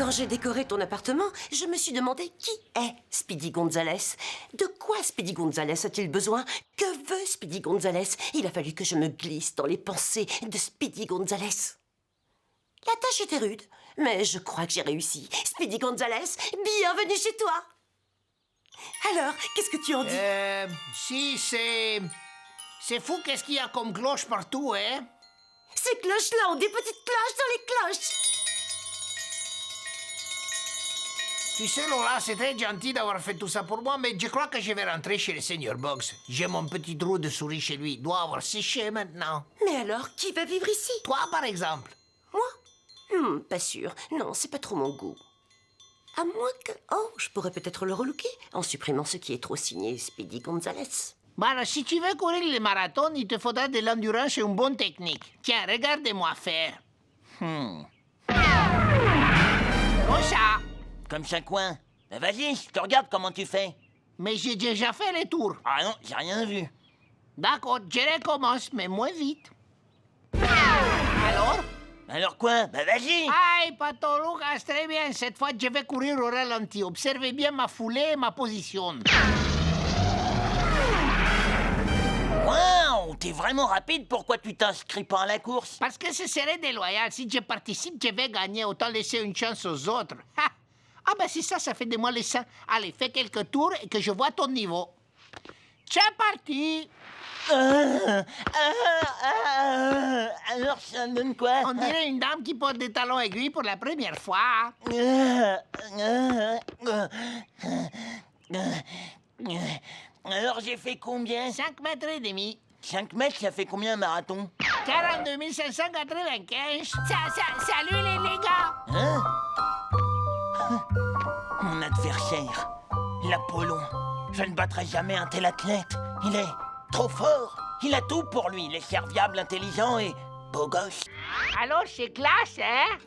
Quand j'ai décoré ton appartement, je me suis demandé qui est Speedy Gonzales. De quoi Speedy Gonzales a-t-il besoin? Que veut Speedy Gonzales? Il a fallu que je me glisse dans les pensées de Speedy Gonzales. La tâche était rude, mais je crois que j'ai réussi. Speedy Gonzales, bienvenue chez toi. Alors, qu'est-ce que tu en dis? Si, c'est... C'est fou qu'est-ce qu'il y a comme cloche partout, hein? Ces cloches-là ont des petites cloches dans les cloches. Tu sais, Lola, c'est très gentil d'avoir fait tout ça pour moi, mais je crois que je vais rentrer chez le Seigneur Bugs. J'ai mon petit trou de souris chez lui. Il doit avoir séché maintenant. Mais alors, qui va vivre ici? Toi, par exemple. Moi? Pas sûr. Non, c'est pas trop mon goût. À moins que... Oh, je pourrais peut-être le relooker en supprimant ce qui est trop signé Speedy Gonzales. Bah, si tu veux courir le marathon, il te faudra de l'endurance et une bonne technique. Tiens, regarde-moi faire. Comme ça. Comme ça quoi? Ben vas-y, je te regarde comment tu fais. Mais j'ai déjà fait les tours. Ah non, j'ai rien vu. D'accord, je recommence, mais moins vite. Alors? Alors quoi? Ben vas-y! Aïe, Pato Lucas, très bien. Cette fois, je vais courir au ralenti. Observez bien ma foulée et ma position. Waouh! T'es vraiment rapide, pourquoi tu t'inscris pas à la course? Parce que ce serait déloyal. Si je participe, je vais gagner. Autant laisser une chance aux autres. Ha! Ah ben si ça fait de moi les seins. Allez, fais quelques tours et que je vois ton niveau. C'est parti! Alors ça donne quoi? On dirait une dame qui porte des talons aiguilles pour la première fois. Alors j'ai fait combien? 5 mètres et demi. 5 mètres, ça fait combien un marathon? 42 595. Salut les gars! Hein? Mon adversaire, l'Apollon. Je ne battrai jamais un tel athlète. Il est trop fort. Il a tout pour lui. Il est serviable, intelligent et beau gosse. Alors, c'est classe, hein?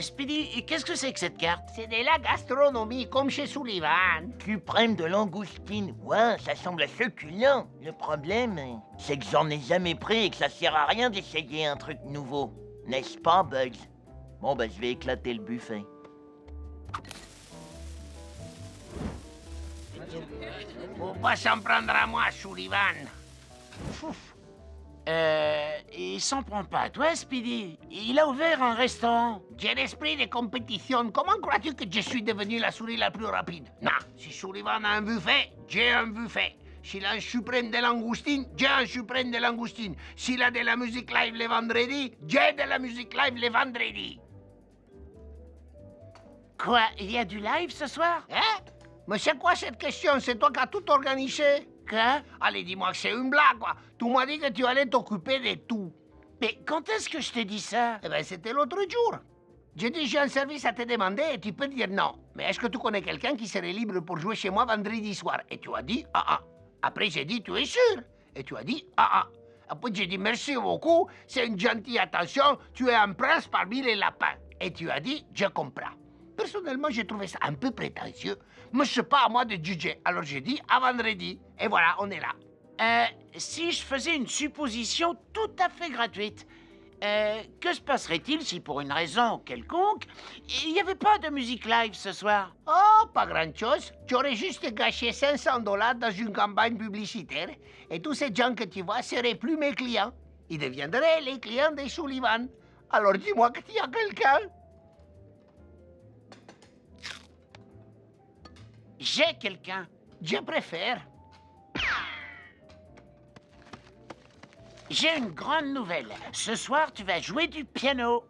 Speedy, qu'est-ce que c'est que cette carte? C'est de la gastronomie, comme chez Sullivan. Suprême de langoustine. Ouais, ça semble succulent. Le problème, c'est que j'en ai jamais pris et que ça sert à rien d'essayer un truc nouveau. N'est-ce pas, Bugs? Bon, ben, je vais éclater le buffet. Faut pas s'en prendre à moi, Sullivan. Il s'en prend pas à toi, Speedy. Il a ouvert un restaurant. J'ai l'esprit de compétition. Comment crois-tu que je suis devenu la souris la plus rapide? Non, si Sullivan a un buffet, j'ai un buffet. S'il a un suprême de langoustine, j'ai un suprême de langoustine. S'il a de la musique live le vendredi, j'ai de la musique live le vendredi. Quoi, il y a du live ce soir? Hein? Mais c'est quoi cette question? C'est toi qui as tout organisé? Quoi? Allez, dis-moi que c'est une blague, quoi. Tu m'as dit que tu allais t'occuper de tout. Mais quand est-ce que je t'ai dit ça? Eh ben, c'était l'autre jour. J'ai dit, j'ai un service à te demander et tu peux dire non. Mais est-ce que tu connais quelqu'un qui serait libre pour jouer chez moi vendredi soir? Et tu as dit, ah. Après, j'ai dit, tu es sûr? Et tu as dit, ah. Après, j'ai dit, merci beaucoup, c'est une gentille attention, tu es un prince parmi les lapins. Et tu as dit, je comprends. Personnellement, j'ai trouvé ça un peu prétentieux, mais c'est pas à moi de juger. Alors j'ai dit, à vendredi. Et voilà, on est là. Si je faisais une supposition tout à fait gratuite, que se passerait-il si, pour une raison quelconque, il n'y avait pas de musique live ce soir? Oh, pas grand-chose. Tu aurais juste gâché $500 dans une campagne publicitaire et tous ces gens que tu vois seraient plus mes clients. Ils deviendraient les clients de Sullivan. Alors dis-moi que tu as quelqu'un. J'ai quelqu'un. Je préfère. J'ai une grande nouvelle. Ce soir, tu vas jouer du piano.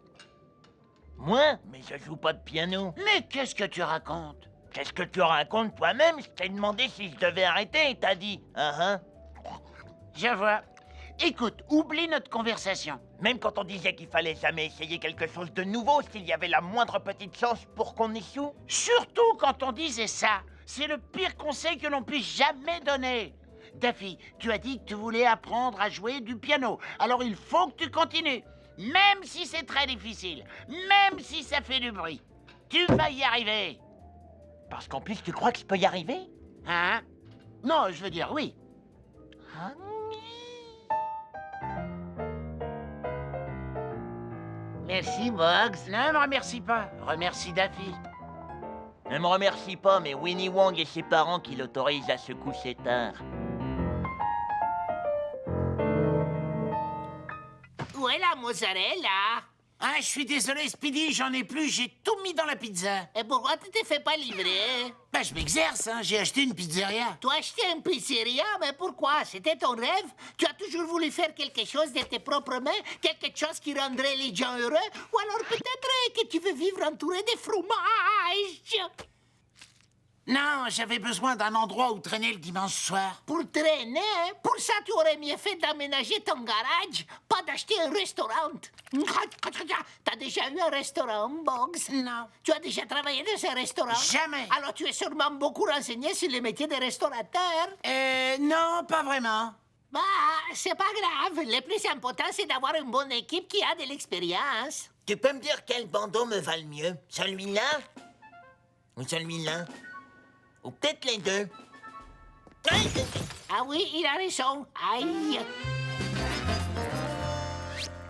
Moi? Mais je joue pas de piano. Mais qu'est-ce que tu racontes? Qu'est-ce que tu racontes toi-même? Je t'ai demandé si je devais arrêter et t'as dit Je vois. Écoute, oublie notre conversation. Même quand on disait qu'il fallait jamais essayer quelque chose de nouveau, s'il y avait la moindre petite chance pour qu'on échoue. Surtout quand on disait ça. C'est le pire conseil que l'on puisse jamais donner. Daffy, tu as dit que tu voulais apprendre à jouer du piano. Alors il faut que tu continues. Même si c'est très difficile. Même si ça fait du bruit. Tu vas y arriver. Parce qu'en plus, tu crois que je peux y arriver? Hein? Non, je veux dire oui. Merci, Bugs. Ne me remercie pas, remercie Daffy. Ne me remercie pas, mais Winnie Wong et ses parents qui l'autorisent à se coucher tard. Où est la mozzarella? Ah, je suis désolé, Speedy, j'en ai plus, j'ai tout mis dans la pizza. Et pourquoi tu te fais pas livrer? Bah, je m'exerce, hein, j'ai acheté une pizzeria. Tu as acheté une pizzeria, mais pourquoi? C'était ton rêve? Tu as toujours voulu faire quelque chose de tes propres mains? Quelque chose qui rendrait les gens heureux? Ou alors peut-être que tu veux vivre entouré de fromage? Non, j'avais besoin d'un endroit où traîner le dimanche soir. Pour traîner? Pour ça, tu aurais mieux fait d'aménager ton garage, pas d'acheter un restaurant. T'as déjà eu un restaurant, Bugs? Non. Tu as déjà travaillé dans un restaurant? Jamais. Alors tu es sûrement beaucoup renseigné sur les métiers des restaurateurs. Non, pas vraiment. Bah, c'est pas grave. Le plus important, c'est d'avoir une bonne équipe qui a de l'expérience. Tu peux me dire quel bandeau me va le mieux? Celui-là? Ou celui-là? Ou peut-être les deux? Ah oui, il a raison. Aïe.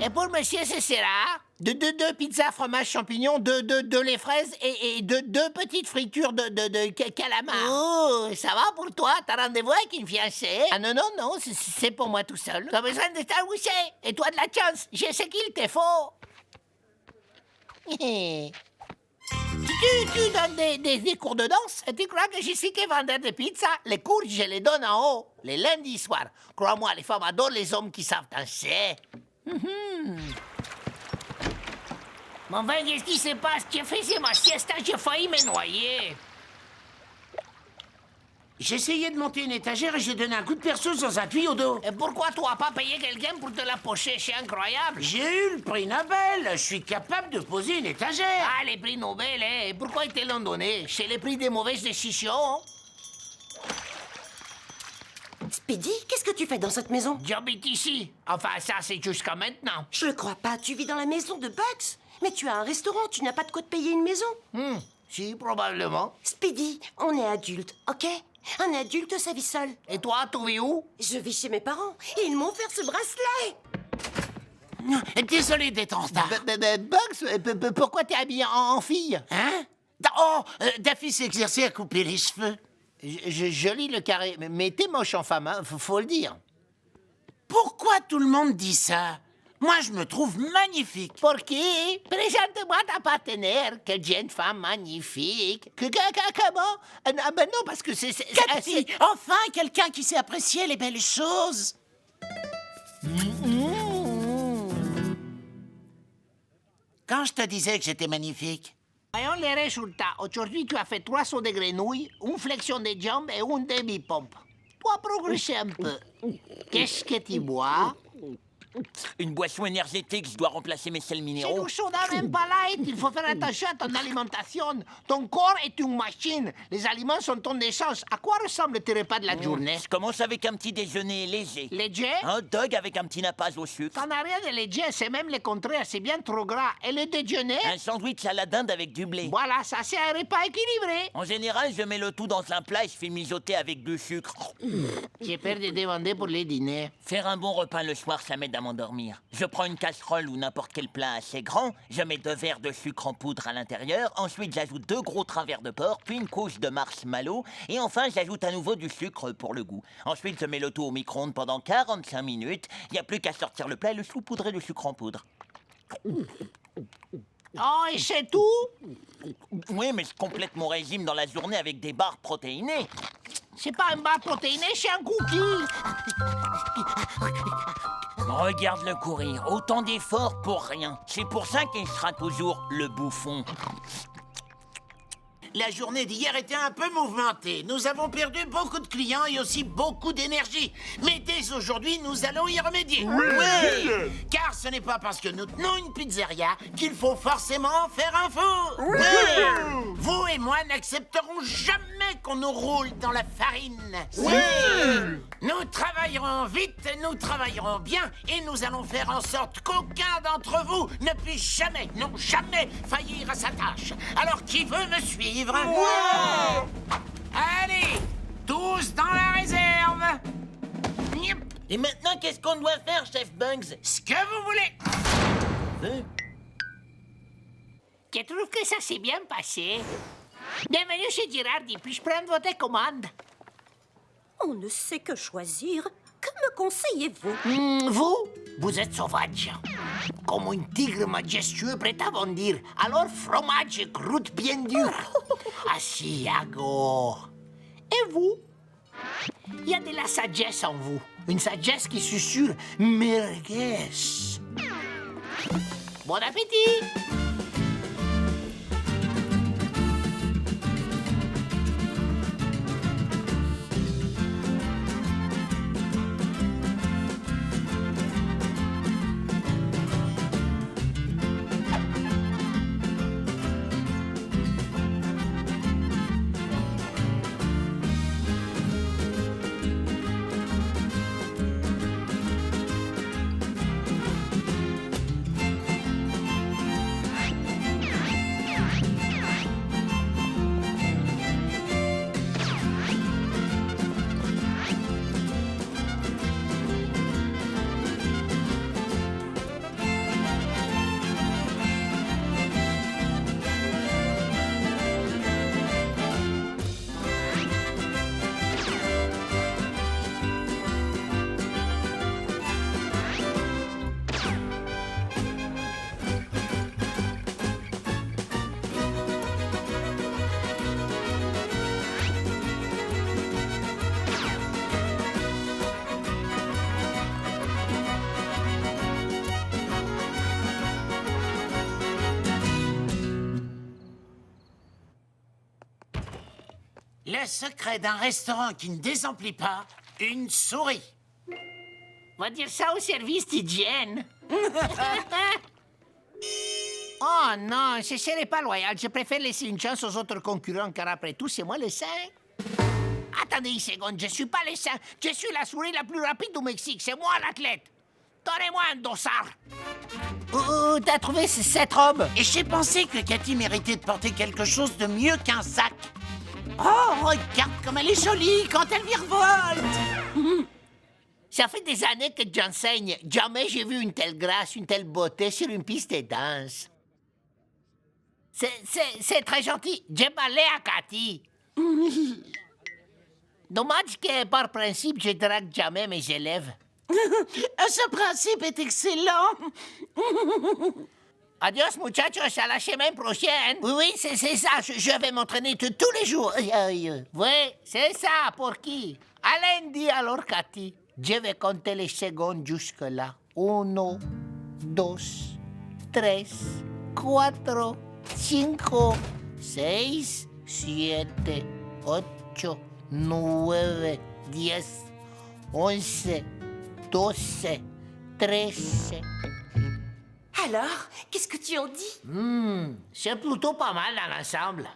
Et pour monsieur, ce sera deux pizzas fromage champignon, deux lait fraises et deux petites fritures de calamar. Oh, ça va pour toi? T'as rendez-vous avec une fiancée? Ah non, c'est pour moi tout seul. T'as besoin de t'arroucher. Et toi de la chance. J'ai ce qu'il te faut. Tu donnes des cours de danse? Et tu crois que je suis que vendeur de pizza? Les cours, je les donne en haut, les lundis soirs. Crois-moi, les femmes adorent les hommes qui savent danser. Mais enfin, qu'est-ce qui se passe? Tu faisais ma siesta, j'ai failli me noyer. J'essayais de monter une étagère et j'ai donné un coup de perceuse dans un tuyau d'eau. Et pourquoi tu n'as pas payé quelqu'un pour te la pocher? C'est incroyable. J'ai eu le prix Nobel. Je suis capable de poser une étagère. Ah, les prix Nobel, hein? Pourquoi ils te l'ont donné? C'est le prix des mauvaises décisions. Speedy, qu'est-ce que tu fais dans cette maison? J'habite ici. Enfin, ça, c'est jusqu'à maintenant. Je le crois pas, tu vis dans la maison de Bugs. Mais tu as un restaurant, tu n'as pas de quoi te payer une maison. Si, probablement. Speedy, on est adultes, ok? Un adulte, ça vit seul. Et toi, tu vis où? Je vis chez mes parents et ils m'ont offert ce bracelet. Désolé d'être en retard. Bugs, pourquoi t'es habillé en fille? Hein? Oh, Daffy s'est exercé à couper les cheveux. Joli le carré, mais t'es moche en femme, hein, faut le dire. Pourquoi tout le monde dit ça? Moi, je me trouve magnifique. Pour qui? Présente-moi ta partenaire. Quelle jeune femme magnifique. Comment? Ben non, parce que c'est... Cathy, enfin quelqu'un qui sait apprécier les belles choses. Quand je te disais que j'étais magnifique. Voyons les résultats. Aujourd'hui, tu as fait 3 sauts de grenouille, une flexion des jambes et une demi-pompe. Tu as progressé un peu. Qu'est-ce que tu bois? Une boisson énergétique, je dois remplacer mes sels Si minéraux. nous sommes même pas light, il faut faire attention à ton alimentation. Ton corps est une machine. Les aliments sont ton essence. À quoi ressemblent tes repas de la journée? Je commence avec un petit déjeuner léger. Léger? Un hot dog avec un petit nappage au sucre. T'en as rien de léger, c'est même le contraire, c'est bien trop gras. Et le déjeuner? Un sandwich à la dinde avec du blé. Voilà, ça c'est un repas équilibré. En général, je mets le tout dans un plat et je fais mijoter avec du sucre. J'ai peur de demander pour les dîners. Faire un bon repas le soir, ça m'aide à m'endormir. Je prends une casserole ou n'importe quel plat assez grand, je mets 2 verres de sucre en poudre à l'intérieur, ensuite j'ajoute 2 gros travers de porc, puis une couche de marshmallow, et enfin j'ajoute à nouveau du sucre pour le goût. Ensuite je mets le tout au micro-ondes pendant 45 minutes, il n'y a plus qu'à sortir le plat et le saupoudrer de sucre en poudre. Oh, et c'est tout? Oui, mais je complète mon régime dans la journée avec des barres protéinées. C'est pas un bar protéiné, c'est un cookie. Regarde-le courir, autant d'efforts pour rien. C'est pour ça qu'il sera toujours le bouffon. La journée d'hier était un peu mouvementée. Nous avons perdu beaucoup de clients et aussi beaucoup d'énergie. Mais dès aujourd'hui, nous allons y remédier. Oui. Car ce n'est pas parce que nous tenons une pizzeria qu'il faut forcément faire un four. Oui. Vous et moi n'accepterons jamais qu'on nous roule dans la farine. Oui. Nous travaillerons vite, nous travaillerons bien et nous allons faire en sorte qu'aucun d'entre vous ne puisse jamais, non jamais, faillir à sa tâche. Alors qui veut me suivre? Ouais. Allez, tous dans la réserve. Et maintenant, qu'est-ce qu'on doit faire, chef Bugs? Ce que vous voulez. Je trouve que ça s'est bien passé. Bienvenue chez Girardi, puis-je prendre votre commande? On ne sait que choisir. Que me conseillez-vous? Vous êtes sauvage. Comme un tigre majestueux prêt à bondir. Alors fromage et croûte bien dure. Asiago. Et vous? Il y a de la sagesse en vous. Une sagesse qui susurre merguez. Bon appétit! Le secret d'un restaurant qui ne désemplit pas, une souris. Va dire ça au service d'hygiène. Oh non, ce serait pas loyal. Je préfère laisser une chance aux autres concurrents, car après tout, c'est moi le saint. Attendez une seconde, je suis pas le saint. Je suis la souris la plus rapide au Mexique. C'est moi l'athlète. Donnez-moi un dossard. T'as trouvé cette robe? Et j'ai pensé que Cathy méritait de porter quelque chose de mieux qu'un sac. Oh, regarde comme elle est jolie quand elle virevolte. Ça fait des années que j'enseigne. Jamais j'ai vu une telle grâce, une telle beauté sur une piste de danse. C'est très gentil. J'ai parlé à Cathy. Dommage que, par principe, je drague jamais mes élèves. Ce principe est excellent. Adios, muchachos, à la semaine prochaine. Oui, c'est ça. Je vais m'entraîner tous les jours. Oui, c'est ça. Pour qui? Allez, alors, Cathy. Je vais compter les secondes jusque-là. 1, 2, 3, 4, 5, 6, 7, 8, 9, 10, 11, 12, 13... Alors, qu'est-ce que tu en dis? C'est plutôt pas mal dans l'ensemble.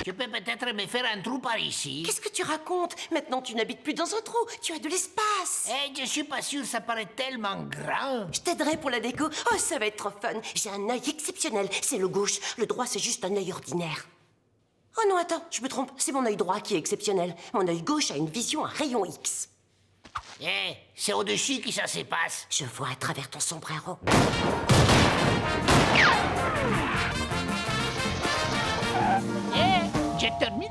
Je peux peut-être me faire un trou par ici. Qu'est-ce que tu racontes? Maintenant, tu n'habites plus dans un trou. Tu as de l'espace. Eh, je suis pas sûr, ça paraît tellement grand. Je t'aiderai pour la déco. Oh, ça va être trop fun. J'ai un œil exceptionnel. C'est le gauche. Le droit, c'est juste un œil ordinaire. Oh non, attends, je me trompe. C'est mon œil droit qui est exceptionnel. Mon œil gauche a une vision à rayon X. Eh, c'est au-dessus que ça se passe. Je vois à travers ton sombrero. J'ai terminé.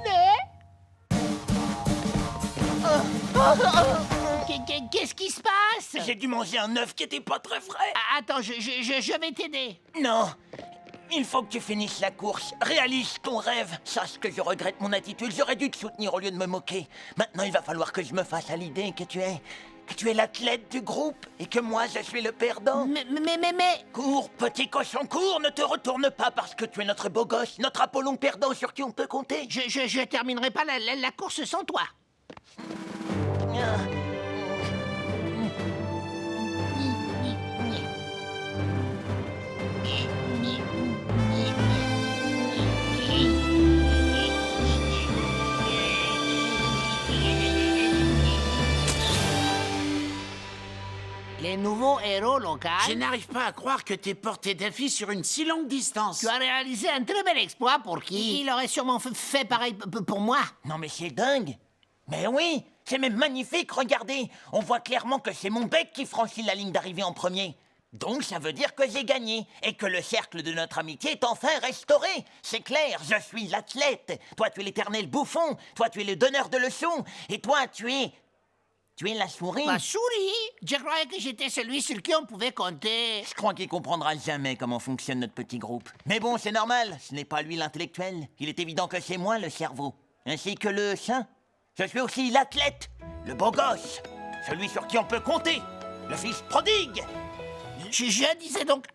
Qu'est-ce qui se passe? J'ai dû manger un œuf qui était pas très frais. Attends, je vais t'aider. Non, il faut que tu finisses la course. Réalise ton rêve. Sache que je regrette mon attitude. J'aurais dû te soutenir au lieu de me moquer. Maintenant, il va falloir que je me fasse à l'idée que tu es l'athlète du groupe et que moi, je suis le perdant. Mais... Cours, petit cochon, cours. Ne te retourne pas parce que tu es notre beau gosse, notre Apollon perdant sur qui on peut compter. Je terminerai pas la course sans toi. Les nouveaux héros locaux. Je n'arrive pas à croire que t'aies porté Daffy sur une si longue distance. Tu as réalisé un très bel exploit pour qui? Il aurait sûrement fait pareil pour moi. Non mais c'est dingue. Mais oui, c'est même magnifique, regardez. On voit clairement que c'est mon bec qui franchit la ligne d'arrivée en premier. Donc ça veut dire que j'ai gagné et que le cercle de notre amitié est enfin restauré. C'est clair, je suis l'athlète. Toi, tu es l'éternel bouffon. Toi, tu es le donneur de leçons. Et toi, tu es la souris. Ma souris? Je croyais que j'étais celui sur qui on pouvait compter. Je crois qu'il comprendra jamais comment fonctionne notre petit groupe. Mais bon, c'est normal. Ce n'est pas lui l'intellectuel. Il est évident que c'est moi le cerveau. Ainsi que le saint. Je suis aussi l'athlète, le beau gosse, celui sur qui on peut compter, le fils prodigue. Je disais donc...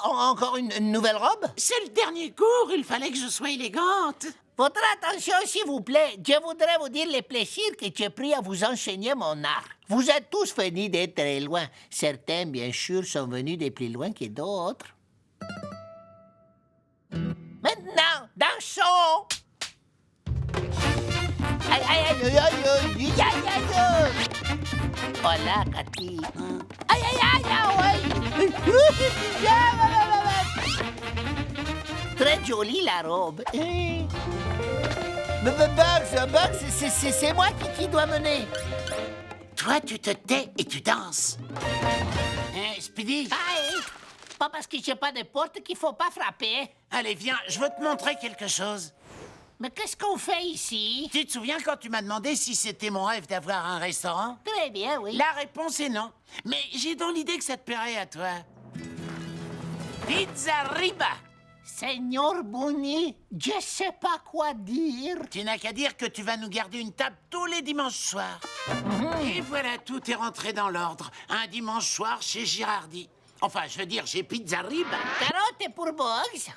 encore une nouvelle robe? C'est le dernier cours, il fallait que je sois élégante. Votre attention, s'il vous plaît. Je voudrais vous dire les plaisirs que j'ai pris à vous enseigner mon art. Vous êtes tous venus d'être très loin. Certains, bien sûr, sont venus de plus loin que d'autres. Maintenant, dansons! Aïe, aïe, aïe, aïe, aïe, aïe, aïe, aïe. Hola, Cathy. Aïe, aïe, aïe, aïe. Très jolie la robe. Bugs, c'est moi qui dois mener. Toi, tu te tais et tu danses. Hein, Speedy? Aïe! Pas parce que j'ai pas de porte qu'il faut pas frapper. Allez, viens, je veux te montrer quelque chose. Mais qu'est-ce qu'on fait ici? Tu te souviens quand tu m'as demandé si c'était mon rêve d'avoir un restaurant? Très bien, oui. La réponse est non. Mais j'ai dans l'idée que ça te plairait à toi. Pizza Riba! Seigneur Bonny, je sais pas quoi dire. Tu n'as qu'à dire que tu vas nous garder une table tous les dimanches soirs. Et voilà, tout est rentré dans l'ordre. Un dimanche soir chez Girardi. Enfin, je veux dire, chez Pizza Riba. Carotte pour Bugs.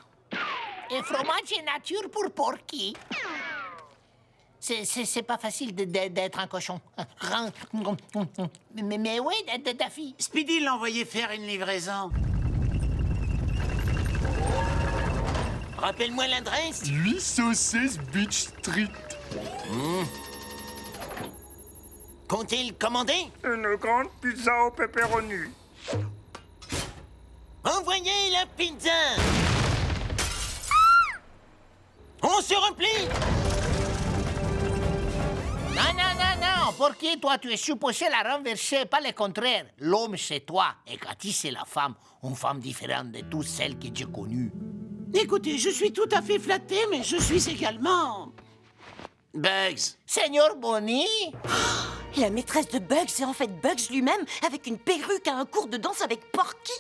Et fromage et nature pour Porky. C'est pas facile d'être un cochon. Mais oui, Daffy. Speedy l'a envoyé faire une livraison. Rappelle-moi l'adresse. 816 Beach Street. Qu'ont-ils commandé? Une grande pizza au pepperoni. Envoyez la pizza. On se replie. Non, Porky, toi, tu es supposé la renverser, pas le contraire. L'homme, c'est toi, et Cathy, c'est la femme. Une femme différente de toutes celles que j'ai connues. Écoutez, je suis tout à fait flatté, mais je suis également... Bugs. Seigneur Bonny? La maîtresse de Bugs est en fait Bugs lui-même, avec une perruque à un cours de danse avec Porky.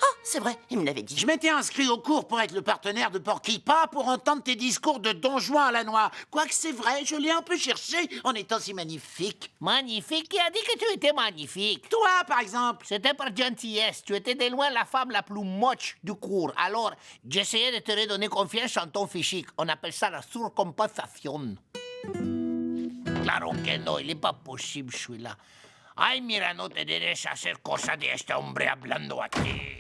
Ah, c'est vrai, il me l'avait dit. Je m'étais inscrit au cours pour être le partenaire de Porky, pas pour entendre tes discours de Don Juan à la noix. Quoique c'est vrai, je l'ai un peu cherché en étant si magnifique. Magnifique? Qui a dit que tu étais magnifique? Toi, par exemple. C'était par gentillesse. Tu étais de loin la femme la plus moche du cours. Alors, j'essayais de te redonner confiance en ton physique. On appelle ça la surcompensation. Claro que no, il n'est pas possible, celui-là. Ay, mira, no te debes hacer cosa de este hombre hablando aquí.